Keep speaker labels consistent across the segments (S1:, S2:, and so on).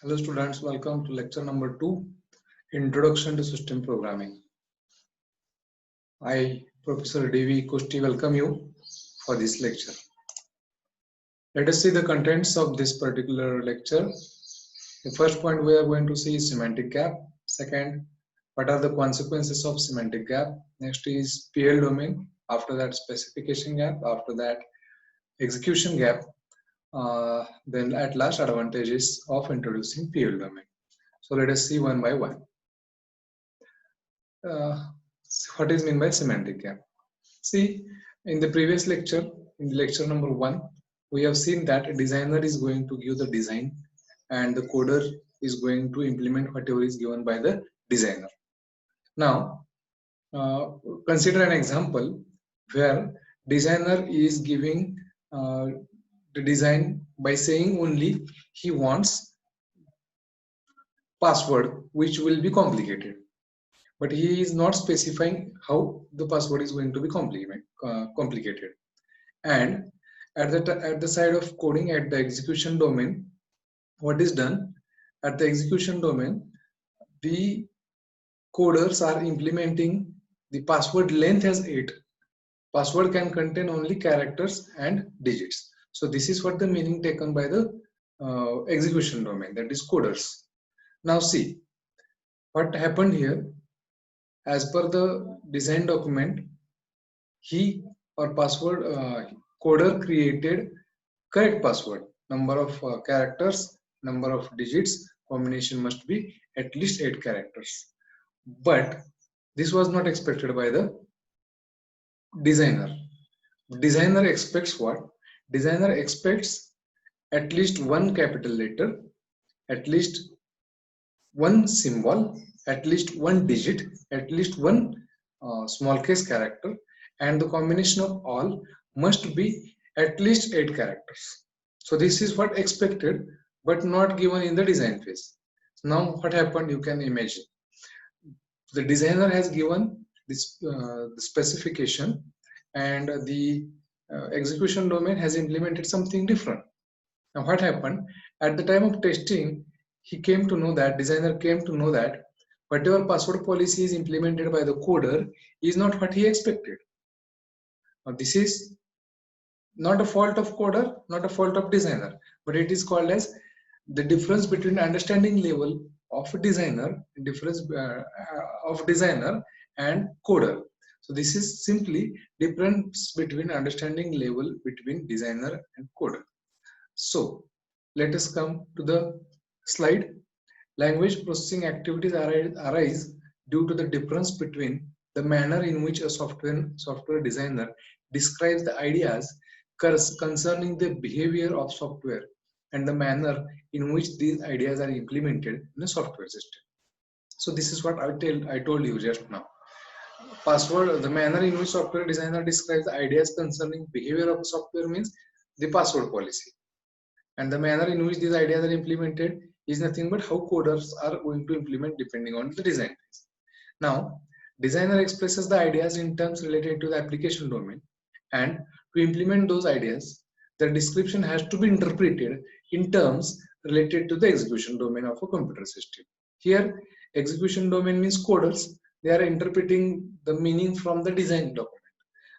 S1: Hello students, welcome to lecture number 2, Introduction to System Programming. I, Professor D.V. Kusti, welcome you for this lecture. Let us see the contents of this particular lecture. The first point we are going to see is semantic gap. Second, what are the consequences of semantic gap? Next is PL domain. After that, specification gap. After that, execution gap. Then at last, advantages of introducing PL domain. So let us see one by one. What is meant by semantic gap? See, in the previous lecture, in the lecture number 1, we have seen that a designer is going to give the design and the coder is going to implement whatever is given by the designer. Now, consider an example where designer is giving the design by saying only he wants password which will be complicated, but he is not specifying how the password is going to be complicated. And at the side of coding, at the execution domain, what is done at the execution domain, the coders are implementing the password length as 8. Password can contain only characters and digits. So this is what the meaning taken by the execution domain, that is coders. Now see what happened here. As per the design document, he or password coder created correct password, number of characters, number of digits, combination must be at least 8 characters. But this was not expected by the designer. Designer expects what? Designer expects at least one capital letter, at least one symbol, at least one digit, at least one small case character, and the combination of all must be at least 8 characters. So this is what expected but not given in the design phase. Now what happened, you can imagine. The designer has given this the specification and the execution domain has implemented something different. Now what happened, at the time of testing, he came to know that, designer came to know that whatever password policy is implemented by the coder is not what he expected. Now this is not a fault of coder, not a fault of designer, but it is called as the difference between understanding level of a designer, and coder. So this is simply difference between understanding level between designer and coder. So let us come to the slide. Language processing activities arise due to the difference between the manner in which a software designer describes the ideas concerning the behavior of software and the manner in which these ideas are implemented in a software system. So this is what I told you just now. The manner in which software designer describes the ideas concerning behavior of software means the password policy. And the manner in which these ideas are implemented is nothing but how coders are going to implement depending on the design phase. Now, designer expresses the ideas in terms related to the application domain, and to implement those ideas, the description has to be interpreted in terms related to the execution domain of a computer system. Here, execution domain means coders. They are interpreting the meaning from the design document.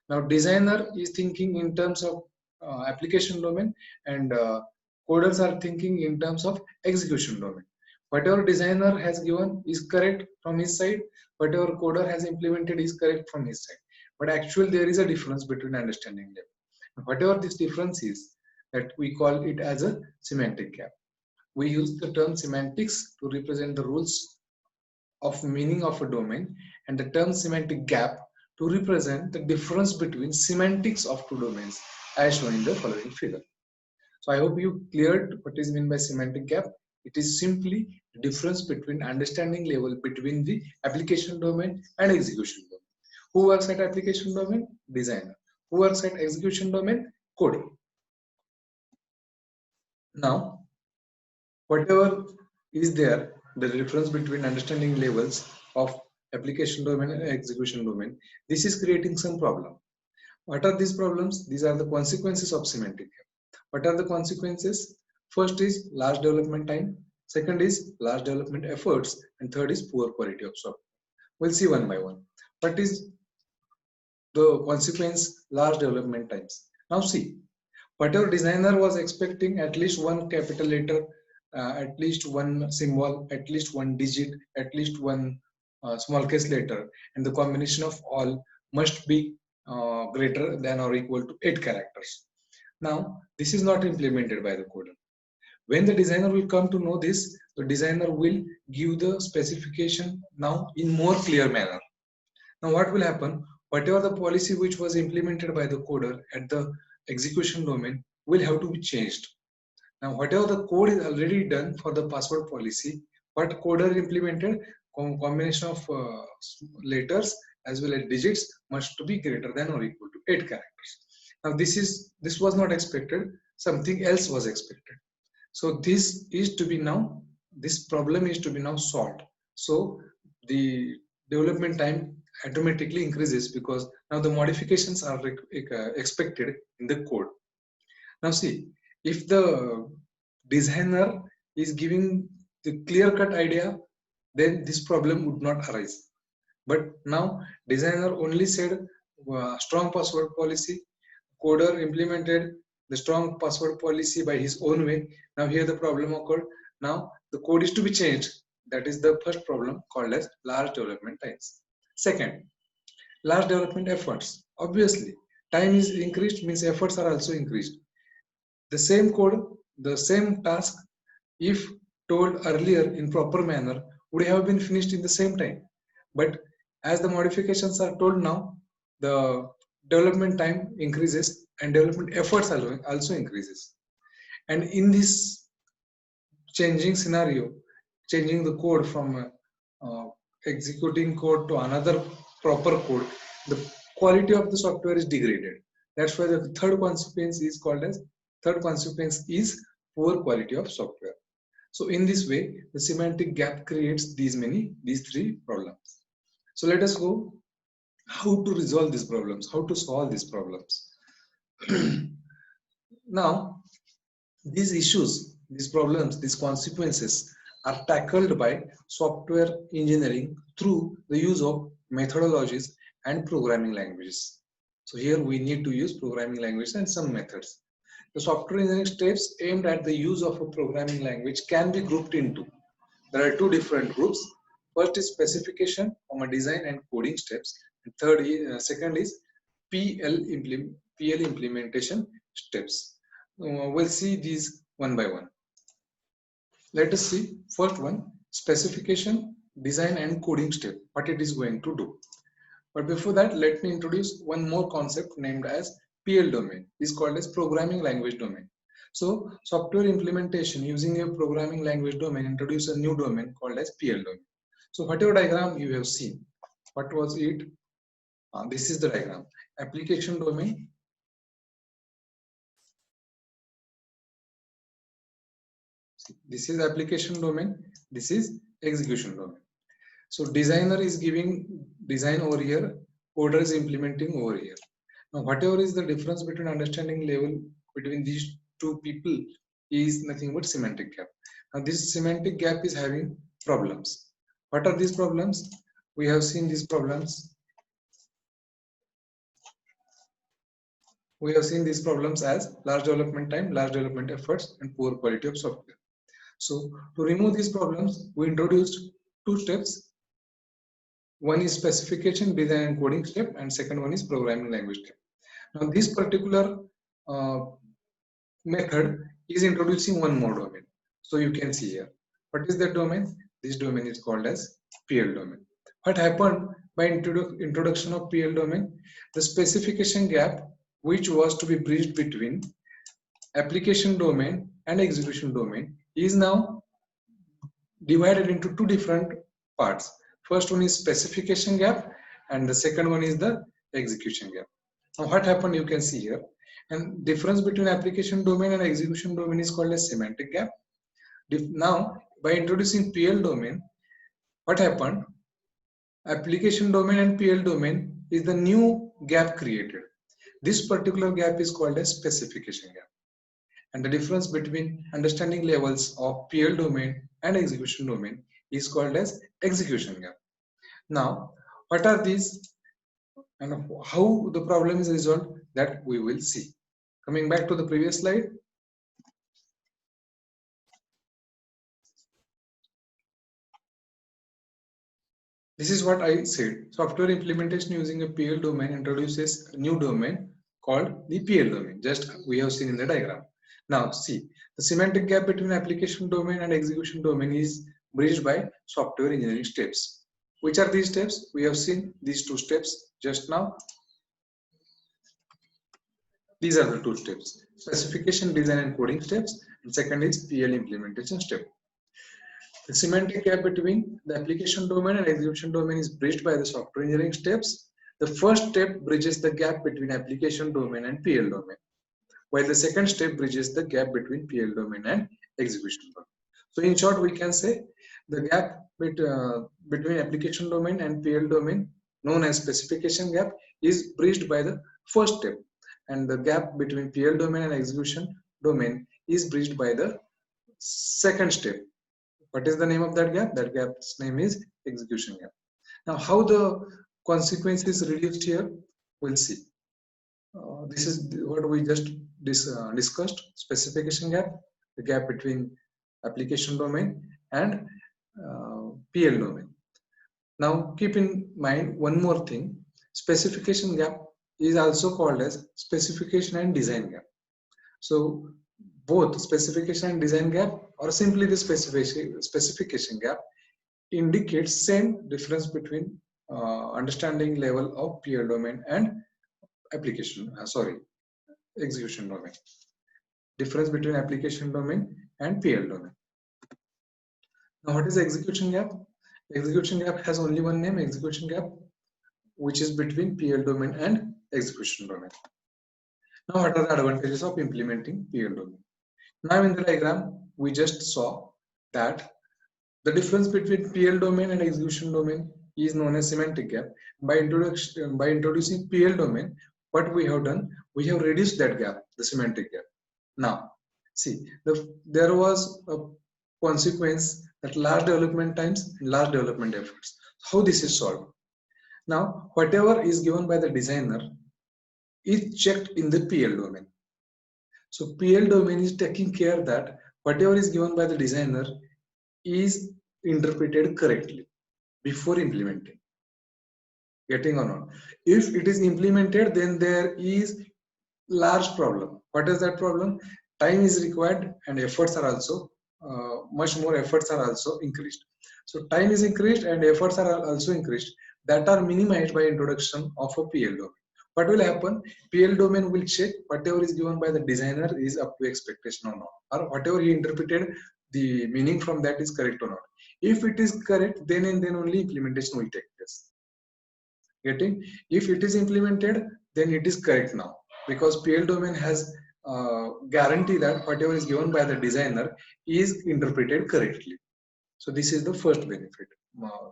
S1: Now, designer is thinking in terms of application domain, and coders are thinking in terms of execution domain. Whatever designer has given is correct from his side, whatever coder has implemented is correct from his side. But actually there is a difference between understanding them. Whatever this difference is, that we call it as a semantic gap. We use the term semantics to represent the rules of meaning of a domain, and the term semantic gap to represent the difference between semantics of two domains, as shown in the following figure. So I hope you cleared what is meant by semantic gap. It is simply the difference between understanding level between the application domain and execution domain. Who works at application domain? Designer. Who works at execution domain? Coder. Now, whatever is there, the difference between understanding levels of application domain and execution domain, this is creating some problem. What are these problems? These are the consequences of semantic gap. What are the consequences? First is large development time. second is large development efforts, and third is poor quality of software. We'll see one by one. What is the consequence? Large development times. Now see, whatever designer was expecting at least one capital letter, at least one symbol, at least one digit, at least one small case letter, and the combination of all must be greater than or equal to 8 characters. Now, this is not implemented by the coder. When the designer will come to know this, the designer will give the specification now in more clear manner. Now what will happen? Whatever the policy which was implemented by the coder at the execution domain will have to be changed. Now whatever the code is already done for the password policy, what coder implemented, combination of letters as well as digits must to be greater than or equal to 8 characters. Now this was not expected, something else was expected. So this problem is to be now solved. So the development time automatically increases because now the modifications are expected in the code. Now see, if the designer is giving the clear-cut idea, then this problem would not arise. But now designer only said strong password policy, coder implemented the strong password policy by his own way. Now here the problem occurred. Now the code is to be changed. That is the first problem called as large development times. Second, large development efforts. Obviously, time is increased means efforts are also increased. The same code, the same task, if told earlier in proper manner, would have been finished in the same time. But as the modifications are told now, the development time increases and development efforts also increases. And in this changing scenario, changing the code from executing code to another proper code, the quality of the software is degraded. That's why the third consequence is poor quality of software. So in this way, the semantic gap creates these three problems. So let us go how to resolve these problems, how to solve these problems. Now, these issues, these problems, these consequences are tackled by software engineering through the use of methodologies and programming languages. So here we need to use programming languages and some methods. The software engineering steps aimed at the use of a programming language can be grouped into. There are two different groups. First is specification, design and coding steps. And second is PL implementation steps. We'll see these one by one. Let us see first one, specification, design and coding step, what it is going to do. But before that, let me introduce one more concept named as PL domain. Is called as programming language domain. So software implementation using a programming language domain introduce a new domain called as PL domain. So whatever diagram you have seen, what was it? This is the diagram. Application domain. This is application domain. This is execution domain. So designer is giving design over here, coder is implementing over here. Now whatever is the difference between understanding level between these two people is nothing but semantic gap. Now this semantic gap is having problems. What are these problems? We have seen these problems. We have seen these problems as large development time, large development efforts, and poor quality of software. So to remove these problems, we introduced two steps. One is specification, design and coding step, and second one is programming language step. Now this particular method is introducing one more domain. So you can see here. What is that domain? This domain is called as PL domain. What happened by introduction of PL domain? The specification gap which was to be bridged between application domain and execution domain is now divided into two different parts. First one is specification gap and the second one is the execution gap. Now what happened you can see here, and difference between application domain and execution domain is called as semantic gap. Now by introducing PL domain, what happened? Application domain and PL domain is the new gap created. This particular gap is called as specification gap. And the difference between understanding levels of PL domain and execution domain is called as execution gap. Now, what are these and how the problem is resolved, that we will see. Coming back to the previous slide. This is what I said. Software implementation using a PL domain introduces a new domain called the PL domain. Just we have seen in the diagram. Now see, the semantic gap between application domain and execution domain is bridged by software engineering steps. Which are these steps? We have seen these two steps just now. These are the two steps: specification, design and coding steps, and second is PL implementation step. The semantic gap between the application domain and execution domain is bridged by the software engineering steps. The first step bridges the gap between application domain and PL domain, while the second step bridges the gap between PL domain and execution domain. So in short, we can say the gap between application domain and PL domain, known as specification gap, is bridged by the first step, and the gap between PL domain and execution domain is bridged by the second step. What is the name of that gap? That gap's name is execution gap. Now, how the consequence is reduced here, we'll see. This is what we just discussed: specification gap, the gap between application domain and PL domain. Now, keep in mind one more thing: specification gap is also called as specification and design gap. So, both specification and design gap, or simply the specification gap, indicates same difference between understanding level of PL domain and execution domain. Difference between application domain and PL domain. Now, what is execution gap? Execution gap has only one name: execution gap, which is between PL domain and execution domain. Now, what are the advantages of implementing PL domain? Now, in the diagram, we just saw that the difference between PL domain and execution domain is known as semantic gap. By introducing PL domain, what we have done, we have reduced that gap, the semantic gap. Now, see, there was a consequence that large development times and large development efforts. How this is solved? Now, whatever is given by the designer is checked in the PL domain. So PL domain is taking care that whatever is given by the designer is interpreted correctly before implementing. Getting or not? If it is implemented, then there is large problem. What is that problem? Time is required and efforts are also much more efforts are also increased. So time is increased and efforts are also increased, that are minimized by introduction of a PL domain. What will happen? PL domain will check whatever is given by the designer is up to expectation or not, or whatever he interpreted, the meaning from that is correct or not. If it is correct, then and then only implementation will take place. Getting? If it is implemented, then it is correct now, because PL domain has guarantee that whatever is given by the designer is interpreted correctly. So this is the first benefit,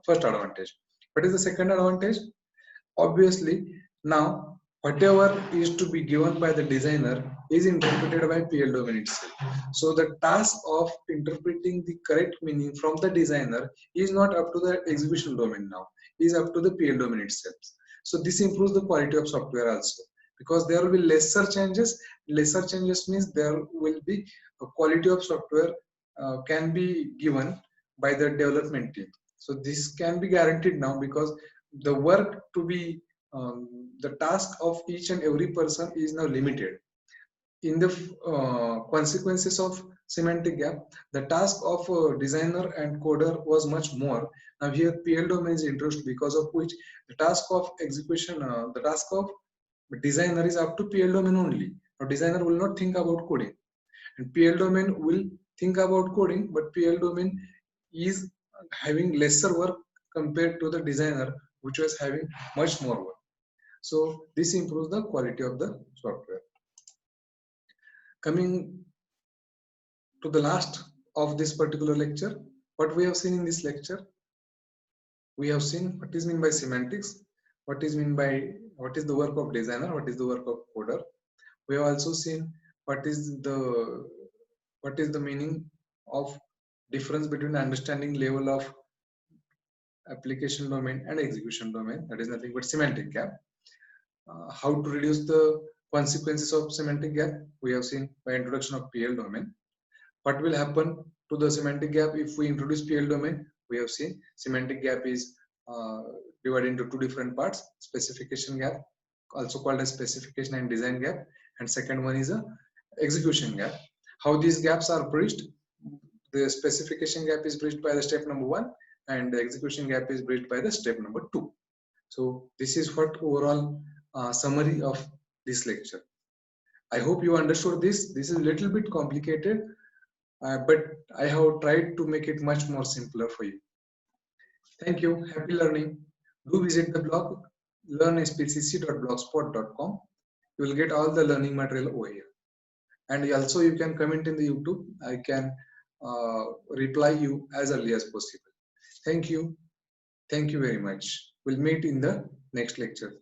S1: first advantage. What is the second advantage? Obviously, now whatever is to be given by the designer is interpreted by PL domain itself. So the task of interpreting the correct meaning from the designer is not up to the execution domain now, is up to the PL domain itself. So this improves the quality of software also, because there will be lesser changes. Lesser changes means there will be a quality of software can be given by the development team. So this can be guaranteed now, because the work to be the task of each and every person is now limited. In the consequences of semantic gap, the task of designer and coder was much more. Now here PL domain is introduced, because of which the task of execution, the task of designer is up to PL domain only. Now designer will not think about coding, and PL domain will think about coding, but PL domain is having lesser work compared to the designer, which was having much more work. So this improves the quality of the software. Coming to the last of this particular lecture, what we have seen in this lecture, we have seen what is meant by semantics, what is the work of designer, what is the work of coder. We have also seen what is the meaning of difference between understanding level of application domain and execution domain. That is nothing but semantic gap. How to reduce the consequences of semantic gap? We have seen by introduction of PL domain. What will happen to the semantic gap if we introduce PL domain? We have seen semantic gap is divided into two different parts: specification gap, also called as specification and design gap, and second one is a execution gap. How these gaps are bridged? The specification gap is bridged by the step number 1, and the execution gap is bridged by the step number 2. So this is what overall summary of this lecture. I hope you understood this. This is a little bit complicated, but I have tried to make it much more simpler for you. Thank you. Happy learning. Do visit the blog learnspcc.blogspot.com. You will get all the learning material over here. And also you can comment in the YouTube. I can reply you as early as possible. Thank you. Thank you very much. We'll meet in the next lecture.